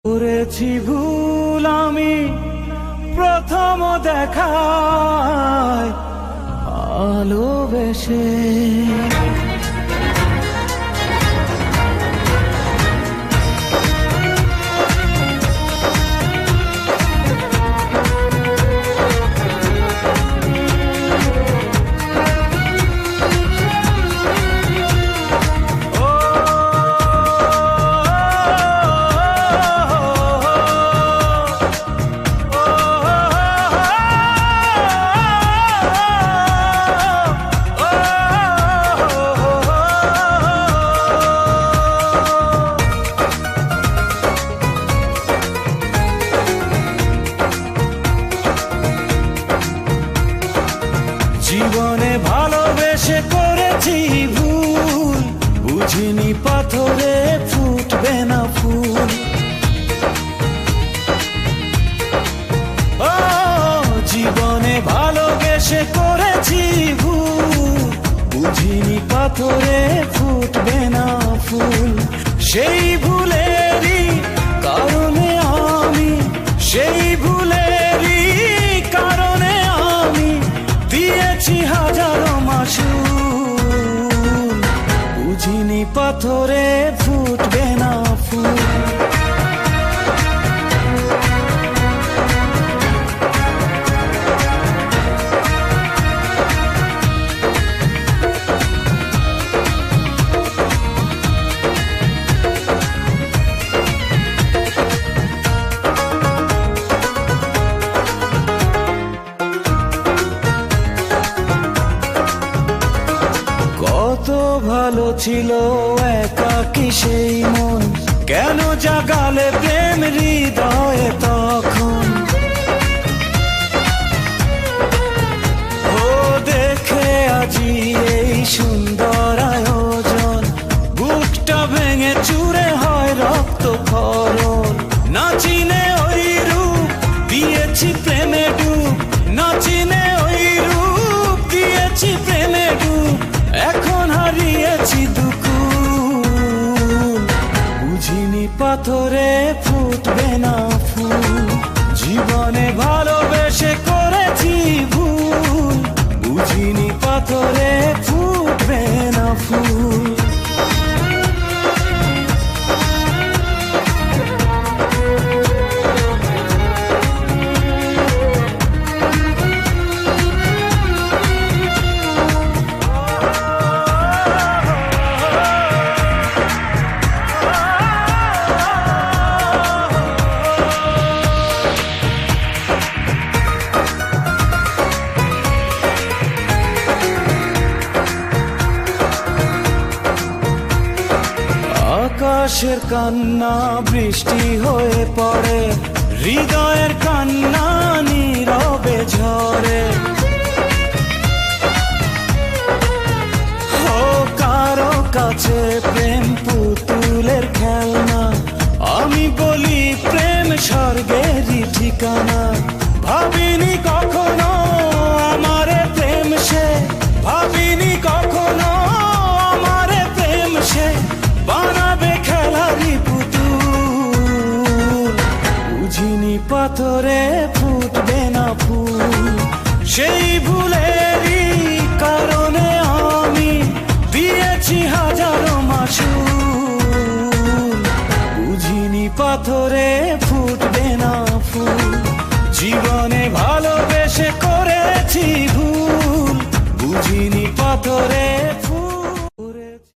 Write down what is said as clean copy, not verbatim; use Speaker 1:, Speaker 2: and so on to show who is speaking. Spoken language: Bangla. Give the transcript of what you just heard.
Speaker 1: করেছি ভুল আমি প্রথম দেখায় ভালোবেসে। জীবনে ভালোবেসে করেছি ভুল, বুঝিনি পাথরে ফুটবে না ফুল। ও জীবনে ভালোবেসে করেছি ভুল, বুঝিনি পাথরে ফুটবে না ফুল। সেই ভুলেরই কারণে আমি, সেই ভুলেরই কারণে আমি দিয়েছি হাজারো মাসুল, বুঝিনি পাথরে ফুটবে না ফুল। কত ভালো ছিল একাকী সেই মন, কেন জাগালে প্রেম হৃদয়ে তখন। ও দেখে আজি এই সুন্দর আয়োজন, বুকটা ভেঙে চুরে হয় রক্ত খরণ। না চিনে ওই রূপ দিয়েছি প্রেমে ডুব, না চিনে ওই রূপ দিয়েছি প্রেমে ডুব। এখন হারিয়েছি দুকুল, বুঝিনি পাথরে ফুটবে না ফুল। জীবনে ভালোবেসে করেছি ভুল, বুঝিনি পাথরে ফুটবে না ফুল। আকাশের কান্না বৃষ্টি হয়ে পড়ে, হৃদয়ের কান্না নীরবে ঝরে। ও কারো কাছে প্রেম পুতুলের খেলনা, আমি বলি প্রেম স্বর্গেরই ঠিকানা। ভাবিনি কখনো আমারে প্রেম সে, ভাবিনি কখনো আমারে প্রেম সে বানাবে খেলারি পুতুল, বুঝিনি পাথরে ফুটবে না ফুল। সেই ভুলেরই কারণে আমি দিয়েছি হাজারো মাসুল, বুঝিনি পাথরে ফুটবে না ফুল। জীবনে ভালোবেসে করেছি ভুল, বুঝিনি পাথরে